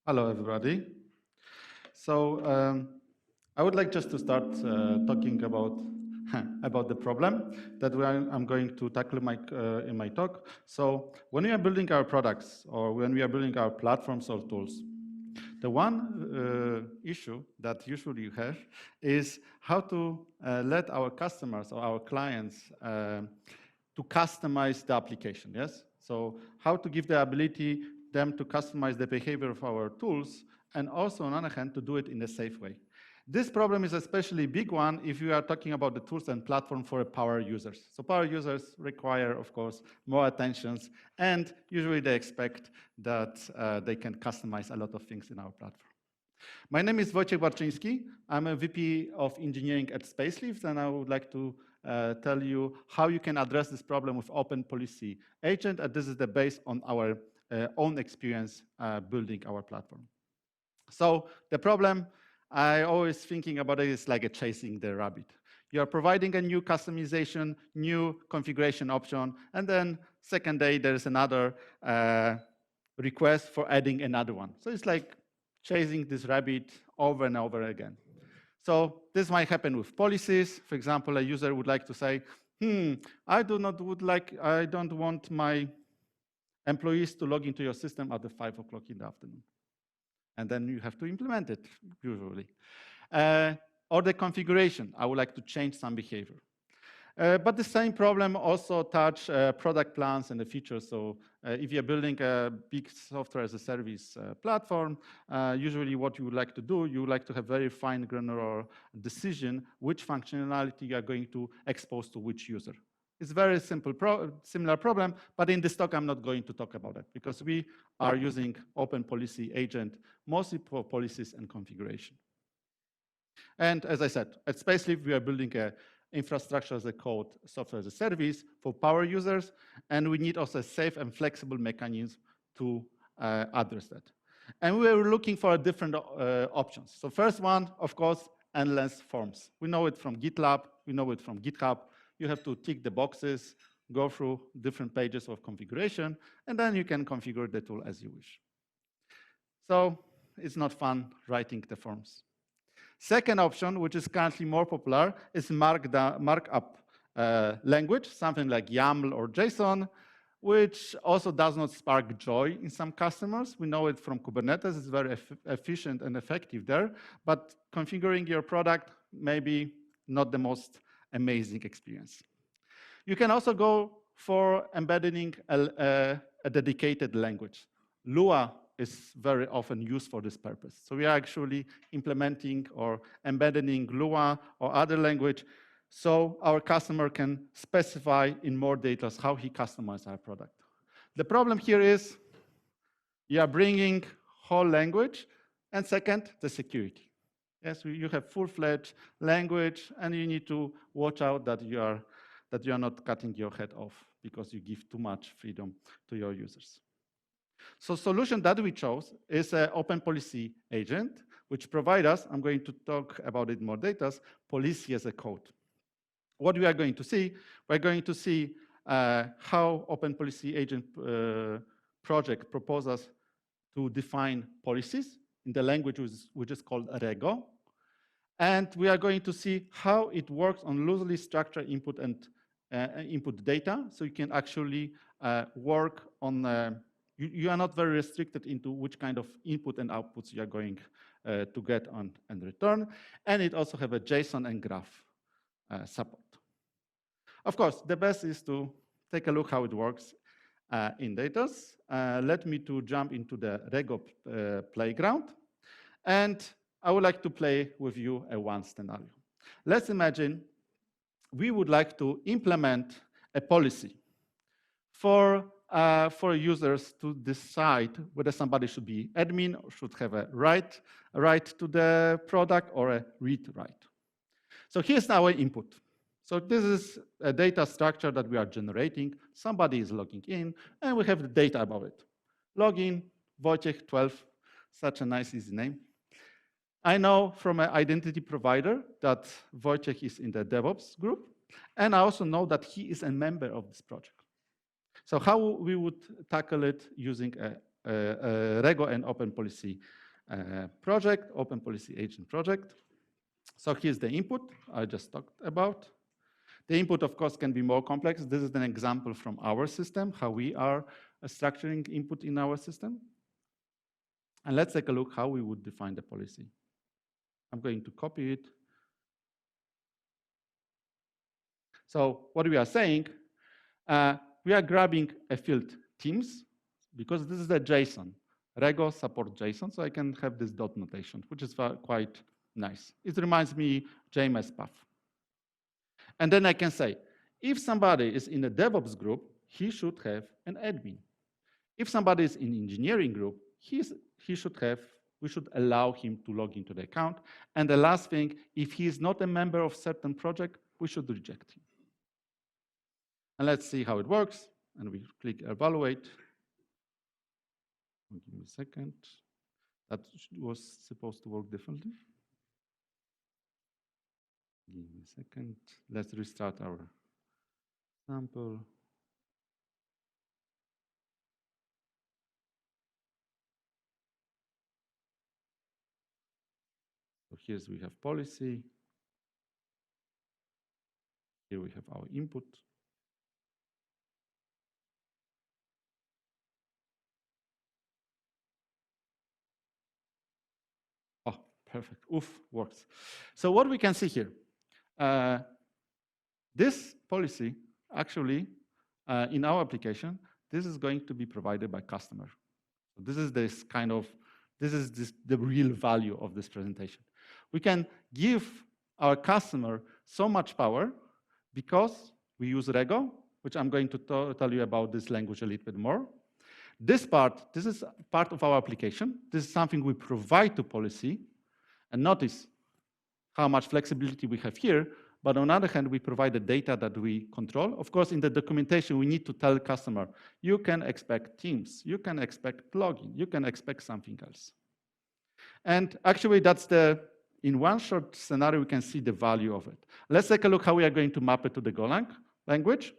Hello, everybody. So I would like just to start talking about about the problem that I'm going to tackle in my talk. So when we are building our products or when we are building our platforms or tools, the one issue that usually you have is how to let our customers or our clients to customize the application, yes? So how to give the ability them to customize the behavior of our tools, and also on the other hand, to do it in a safe way. This problem is especially big one if you are talking about the tools and platform for power users. So power users require, of course, more attentions, and usually they expect that they can customize a lot of things in our platform. My name is Wojciech Barczyński. I'm a VP of Engineering at Spacelift, and I would like to tell you how you can address this problem with OpenPolicyAgent, and this is the base on our own experience building our platform. So the problem I always thinking about it is like a chasing the rabbit. You are providing a new customization, new configuration option, and then second day there is another request for adding another one. So it's like chasing this rabbit over and over again. So this might happen with policies. For example, a user would like to say, I don't want my employees to log into your system at 5 o'clock in the afternoon. And then you have to implement it, usually. Or the configuration, I would like to change some behavior. But the same problem also touch product plans and the features. So if you're building a big software as a service platform, usually what you would like to do, you would like to have very fine granular decision which functionality you are going to expose to which user. It's a very simple, similar problem, but in this talk, I'm not going to talk about it because we are using OpenPolicyAgent mostly for policies and configuration. And as I said, at Spacelift, we are building a infrastructure as a code, software as a service for power users, and we need also a safe and flexible mechanism to address that. And we are looking for different options. So first one, of course, endless forms. We know it from GitLab, we know it from GitHub. You have to tick the boxes, go through different pages of configuration, and then you can configure the tool as you wish. So it's not fun writing the forms. Second option, which is currently more popular, is markup language, something like YAML or JSON, which also does not spark joy in some customers. We know it from Kubernetes. It's very efficient and effective there, but configuring your product maybe not the most amazing experience. You can also go for embedding a dedicated language. Lua is very often used for this purpose. So we are actually implementing or embedding Lua or other language so our customer can specify in more details how he customizes our product. The problem here is you are bringing whole language, and second, the security. Yes, you have full-fledged language, and you need to watch out that you are not cutting your head off because you give too much freedom to your users. So solution that we chose is an OpenPolicyAgent, which provides us, I'm going to talk about it more data, policy as a code. What we are going to see, we're going to see how OpenPolicyAgent project proposes to define policies in the language which is called Rego. And we are going to see how it works on loosely structured input and input data. So you can actually work on, you are not very restricted into which kind of input and outputs you are going to get on and return. And it also have a JSON and graph support. Of course, the best is to take a look how it works in data. Let me to jump into the Rego playground. And I would like to play with you one scenario. Let's imagine we would like to implement a policy for users to decide whether somebody should be admin or should have a right to the product or a read write. So here's our input. So this is a data structure that we are generating. Somebody is logging in, and we have the data about it. Login, Wojciech 12, such a nice, easy name. I know from an identity provider that Wojciech is in the DevOps group, and I also know that he is a member of this project. So how we would tackle it using Rego and OpenPolicy project, OpenPolicyAgent project. So here's the input I just talked about. The input, of course, can be more complex. This is an example from our system, how we are structuring input in our system. And let's take a look how we would define the policy. I'm going to copy it. So what we are saying, we are grabbing a field teams because this is a JSON. Rego supports JSON, so I can have this dot notation, which is quite nice. It reminds me JMS path. And then I can say, if somebody is in a DevOps group, he should have an admin. If somebody is in engineering group, we should allow him to log into the account. And the last thing, if he is not a member of certain project, we should reject him. And let's see how it works. And we click evaluate. Give me a second. That was supposed to work differently. Give me a second. Let's restart our sample. So here we have policy. Here we have our input. Oh, perfect. Oof, works. So what we can see here, this policy actually, in our application, this is going to be provided by customer. So this is the real value of this presentation. We can give our customer so much power because we use Rego, which I'm going to tell you about this language a little bit more. This is part of our application. This is something we provide to policy. And notice how much flexibility we have here. But on the other hand, we provide the data that we control. Of course, in the documentation, we need to tell the customer, you can expect teams, you can expect login, you can expect something else. And actually, in one short scenario, we can see the value of it. Let's take a look how we are going to map it to the Golang language.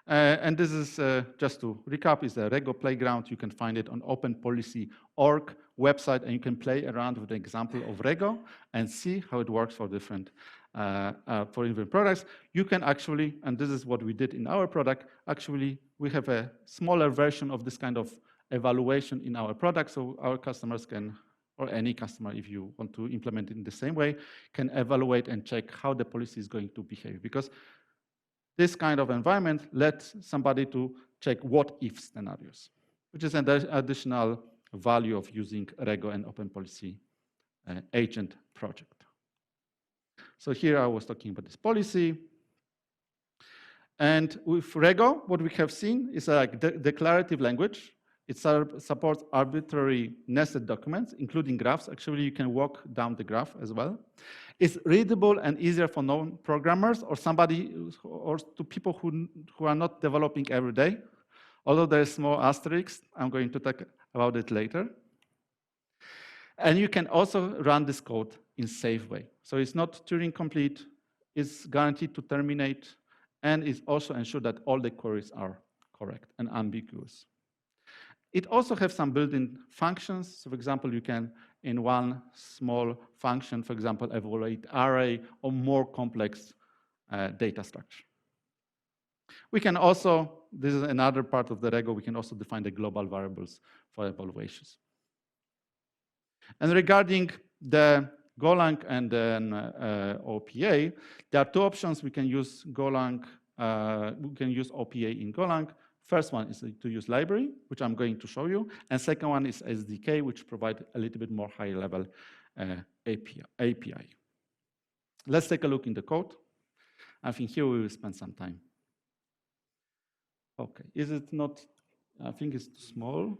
And this is, just to recap, is the Rego playground. You can find it on OpenPolicyAgent website, and you can play around with the example of Rego and see how it works for different products. You can actually, and this is what we did in our product, actually, we have a smaller version of this kind of evaluation in our product, so our customers can, or any customer, if you want to implement it in the same way, can evaluate and check how the policy is going to behave. Because this kind of environment lets somebody to check what-if scenarios, which is an additional value of using Rego and OpenPolicyAgent project. So here I was talking about this policy. And with Rego, what we have seen is a declarative language. It supports arbitrary nested documents, including graphs. Actually, you can walk down the graph as well. It's readable and easier for non-programmers or to people who are not developing every day. Although there's small asterisks, I'm going to talk about it later. And you can also run this code in safe way. So it's not Turing complete, it's guaranteed to terminate, and it's also ensured that all the queries are correct and ambiguous. It also has some built-in functions. So for example, you can, in one small function, for example, evaluate array or more complex data structure. We can also, this is another part of the Rego, we can also define the global variables for evaluations. And regarding the Golang and then OPA, there are two options. We can use Golang, we can use OPA in Golang. First one is to use library, which I'm going to show you. And second one is SDK, which provide a little bit more high-level API. Let's take a look in the code. I think here we will spend some time. Okay, is it not, I think it's too small.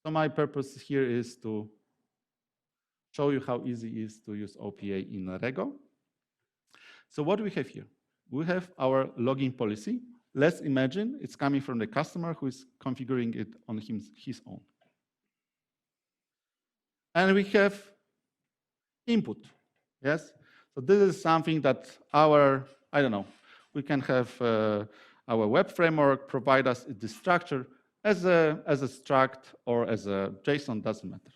So my purpose here is to show you how easy it is to use OPA in Rego. So what do we have here? We have our login policy. Let's imagine it's coming from the customer who is configuring it on his own. And we have input, yes? So this is something that We can have our web framework provide us this structure as a struct or as a JSON, doesn't matter.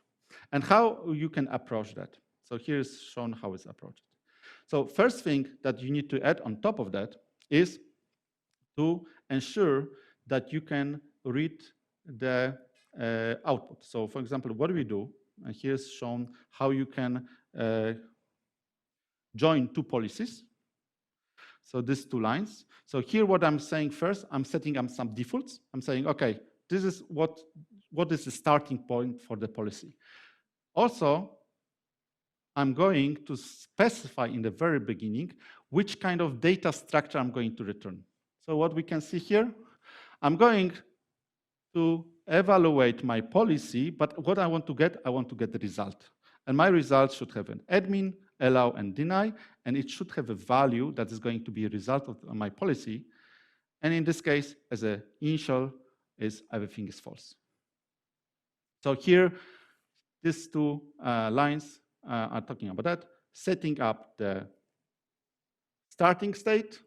And how you can approach that. So here is shown how it's approached. So first thing that you need to add on top of that is to ensure that you can read the output. So for example, what do we do? And here's shown how you can join two policies. So these two lines. So here what I'm saying first, I'm setting up some defaults. I'm saying, okay, this is what is the starting point for the policy. Also, I'm going to specify in the very beginning which kind of data structure I'm going to return. So what we can see here, I'm going to evaluate my policy, but what I want to get the result. And my result should have an admin, allow, and deny, and it should have a value that is going to be a result of my policy. And in this case, as an initial, is everything is false. So here, these two lines are talking about that, setting up the starting state,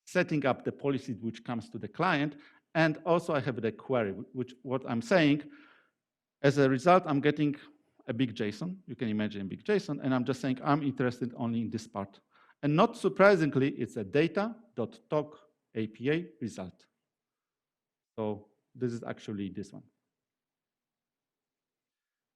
setting up the policy which comes to the client, and also I have the query, which what I'm saying, as a result, I'm getting a big JSON. You can imagine a big JSON, and I'm just saying I'm interested only in this part. And not surprisingly, it's a data.talk API result. So this is actually this one.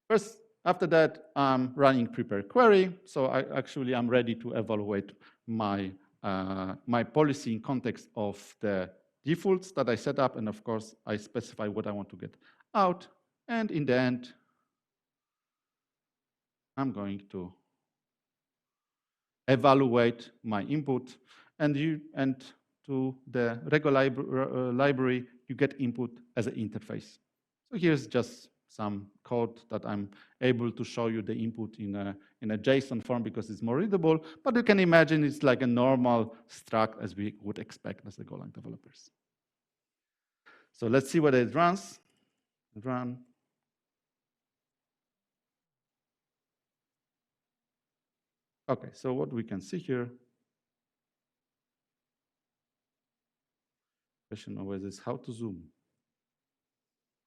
First, after that, I'm running prepare query. So I'm ready to evaluate my, my policy in context of the defaults that I set up. And of course, I specify what I want to get out. And in the end, I'm going to evaluate my input. And to the Rego library, you get input as an interface. So here's just some code that I'm able to show you the input in a JSON form because it's more readable. But you can imagine it's like a normal struct as we would expect as the Golang developers. So let's see whether it runs. Run. Okay, so what we can see here. Question always is how to zoom.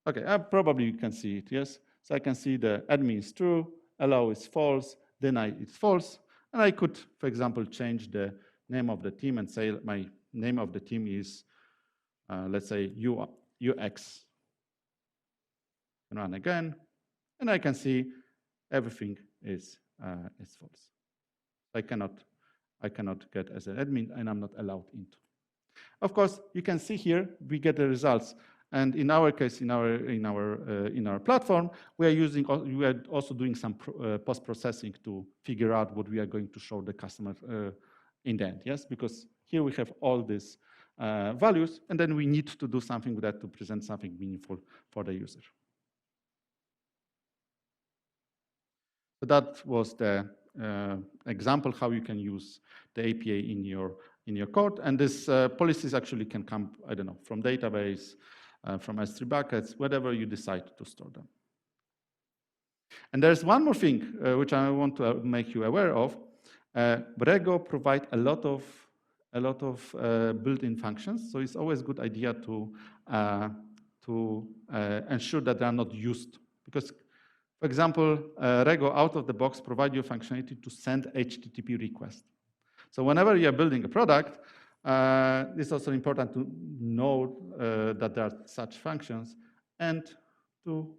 Okay, probably you can see it, yes. So I can see the admin is true, allow is false, deny is false. And I could, for example, change the name of the team and say my name of the team is, let's say, UX. Run again, and I can see everything is false. I cannot get as an admin, and I'm not allowed into. Of course, you can see here we get the results. And in our case, in our platform, we are also doing some post-processing to figure out what we are going to show the customer in the end. Yes, because here we have all these values, and then we need to do something with that to present something meaningful for the user. So that was the example how you can use the API in your code, and this policies actually can come, I don't know, from database. From S3 buckets, whatever you decide to store them. And there's one more thing which I want to make you aware of. Rego provide a lot of built-in functions, so it's always a good idea to ensure that they are not used. Because, for example, Rego out of the box provide you functionality to send HTTP request. So whenever you are building a product, it's also important to know that there are such functions and to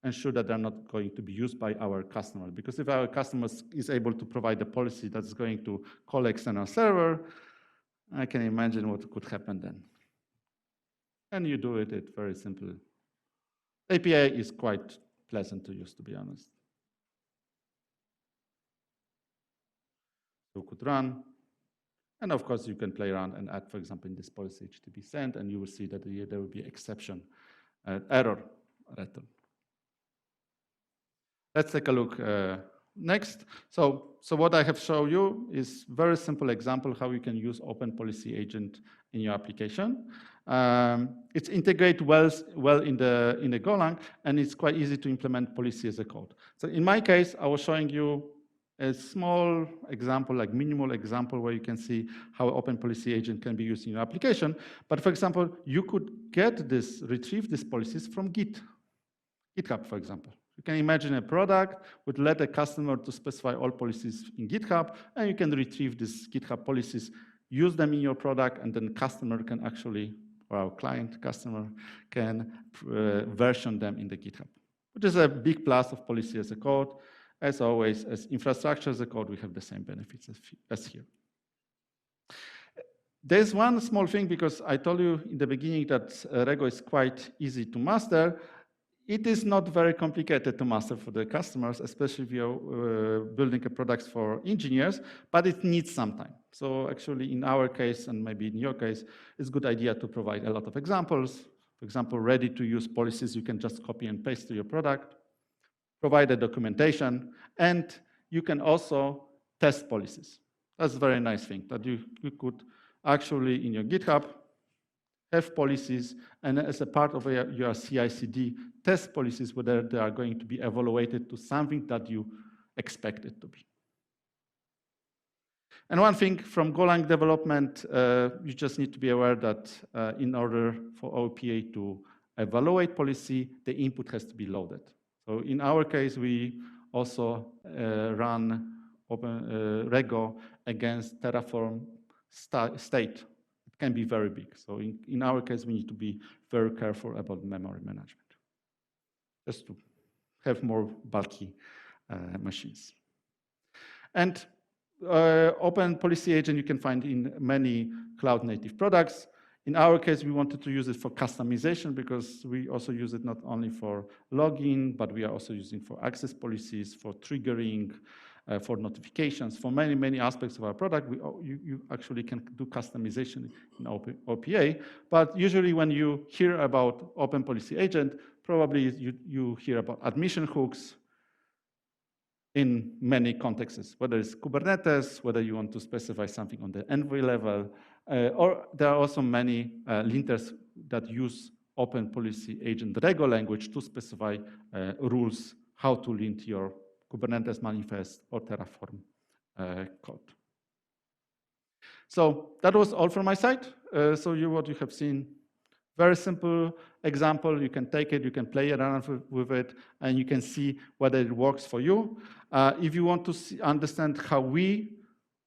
ensure that they're not going to be used by our customer. Because if our customer is able to provide a policy that's going to call external server, I can imagine what could happen then. And you do it very simple. API is quite pleasant to use, to be honest. So could run. And of course, you can play around and add, for example, in this policy HTTP send, and you will see that there will be exception error return. Let's take a look next. So what I have shown you is very simple example how you can use OpenPolicyAgent in your application. It's integrated well in the Golang, and it's quite easy to implement policy as a code. So in my case, I was showing you a small example, like minimal example, where you can see how OpenPolicyAgent can be used in your application. But for example, you could retrieve these policies from GitHub, for example. You can imagine a product would let a customer to specify all policies in GitHub, and you can retrieve these GitHub policies, use them in your product, and then customer can actually, or our client customer can version them in the GitHub, which is a big plus of policy as a code. As always, as infrastructure as a code, we have the same benefits as here. There's one small thing, because I told you in the beginning that Rego is quite easy to master. It is not very complicated to master for the customers, especially if you're building a product for engineers, but it needs some time. So actually, in our case, and maybe in your case, it's a good idea to provide a lot of examples. For example, ready-to-use policies you can just copy and paste to your product. Provide the documentation, and you can also test policies. That's a very nice thing, that you could actually, in your GitHub, have policies, and as a part of your CI/CD, test policies whether they are going to be evaluated to something that you expect it to be. And one thing from Golang development, you just need to be aware that in order for OPA to evaluate policy, the input has to be loaded. So in our case, we also run Rego against Terraform state. It can be very big. So in our case, we need to be very careful about memory management, just to have more bulky machines. And OpenPolicyAgent you can find in many cloud-native products. In our case, we wanted to use it for customization, because we also use it not only for login, but we are also using for access policies, for triggering, for notifications, for many, many aspects of our product. You actually can do customization in OPA. But usually when you hear about OpenPolicyAgent, probably you hear about admission hooks in many contexts, whether it's Kubernetes, whether you want to specify something on the envoy level, or there are also many linters that use OpenPolicyAgent Rego language to specify rules how to lint your Kubernetes manifest or Terraform code. So that was all from my side. So what you have seen, very simple example. You can take it, you can play around with it, and you can see whether it works for you. If you want to understand how we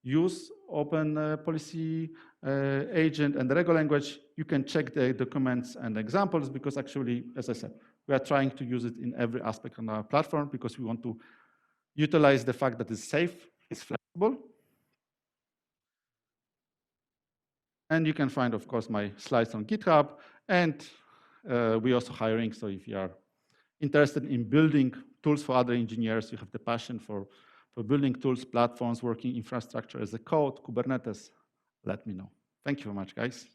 use OpenPolicyAgent and the Rego language, you can check the documents and examples, because actually, as I said, we are trying to use it in every aspect on our platform, because we want to utilize the fact that it's safe, it's flexible. And you can find, of course, my slides on GitHub. And we're also hiring, so if you are interested in building tools for other engineers, you have the passion for building tools, platforms, working infrastructure as a code, Kubernetes, let me know. Thank you very much, guys.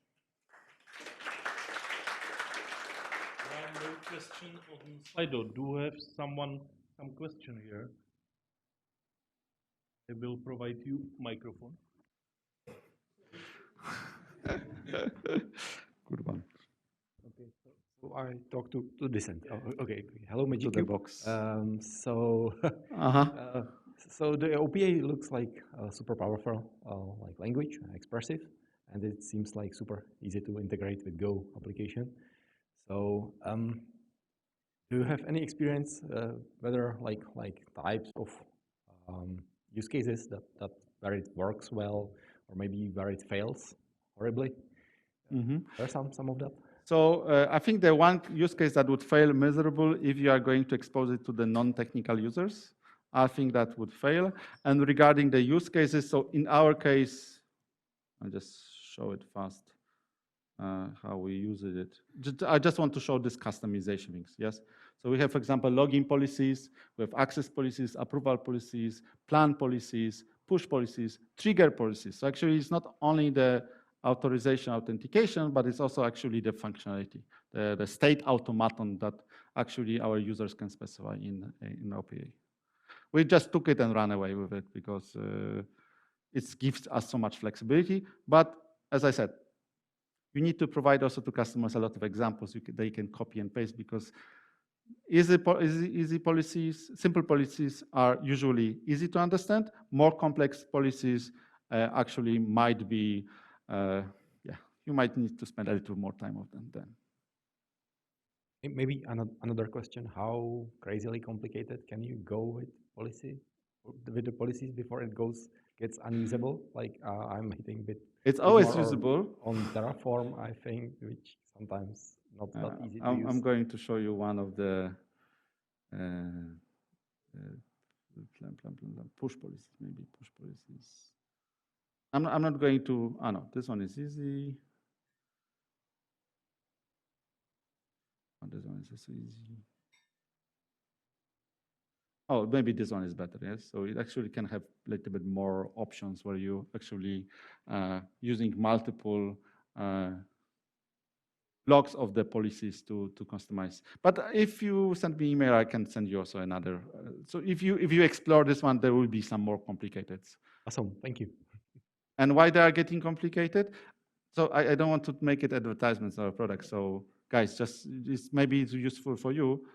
There are no questions on Slido. Do we have some question here? I will provide you microphone. Good one. Okay, so I talk to this end. Oh, okay, hello, Magic. To the box. So the OPA looks like a super powerful like language, expressive, and it seems like super easy to integrate with Go application. So do you have any experience whether like types of use cases that where it works well, or maybe where it fails horribly? There are some of that. So I think the one use case that would fail miserable if you are going to expose it to the non-technical users. I think that would fail. And regarding the use cases, so in our case, I'll just show it fast how we use it. I just want to show this customization things, yes? So we have, for example, login policies, we have access policies, approval policies, plan policies, push policies, trigger policies. So actually, it's not only the authorization authentication, but it's also actually the functionality, the state automaton that actually our users can specify in OPA. We just took it and ran away with it because it gives us so much flexibility. But as I said, you need to provide also to customers a lot of examples they can copy and paste, because easy policies, simple policies are usually easy to understand. More complex policies actually might be, you might need to spend a little more time on them then. Maybe another question: how crazily complicated can you go with the policies before it gets unusable? Like I'm hitting bit. It's always usable on Terraform, I think, which sometimes not easy to use. I'm going to show you one of the push policies, maybe push policies. I'm not going to. Oh no, this one is easy. Oh, this one is also easy. Oh, maybe this one is better, yes? So it actually can have a little bit more options where you actually using multiple blocks of the policies to customize. But if you send me email, I can send you also another. So if you explore this one, there will be some more complicated. Awesome, thank you. And why they are getting complicated? So I don't want to make it advertisements of a product. So guys, maybe it's useful for you.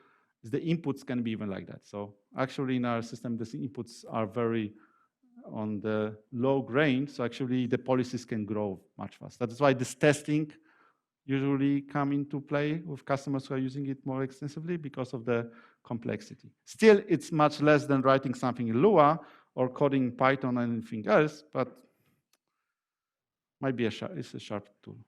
The inputs can be even like that. So actually in our system, the inputs are very on the low grain. So actually the policies can grow much faster. That's why this testing usually come into play with customers who are using it more extensively because of the complexity. Still, it's much less than writing something in Lua or coding Python or anything else, but might be it's a sharp tool.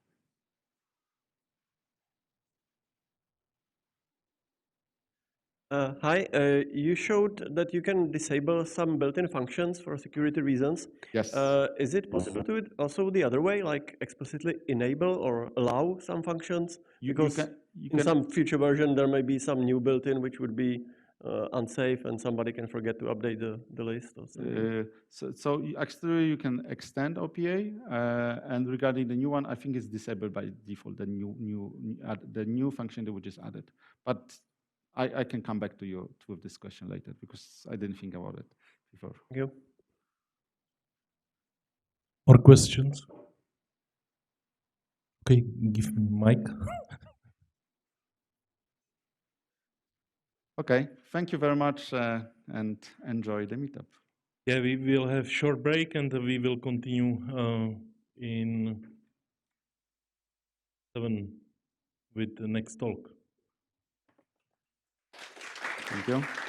Hi, you showed that you can disable some built-in functions for security reasons. Yes. Is it possible to do it also the other way, like explicitly enable or allow some functions? Because in some future version, there may be some new built-in which would be unsafe and somebody can forget to update the list or something. So actually you can extend OPA, and regarding the new one, I think it's disabled by default, the new function that we just added. But I can come back to you with this question later because I didn't think about it before. Thank you. More questions? Okay, give me mic. Okay, thank you very much and enjoy the meetup. Yeah, we will have short break and we will continue in 7 with the next talk. Thank you.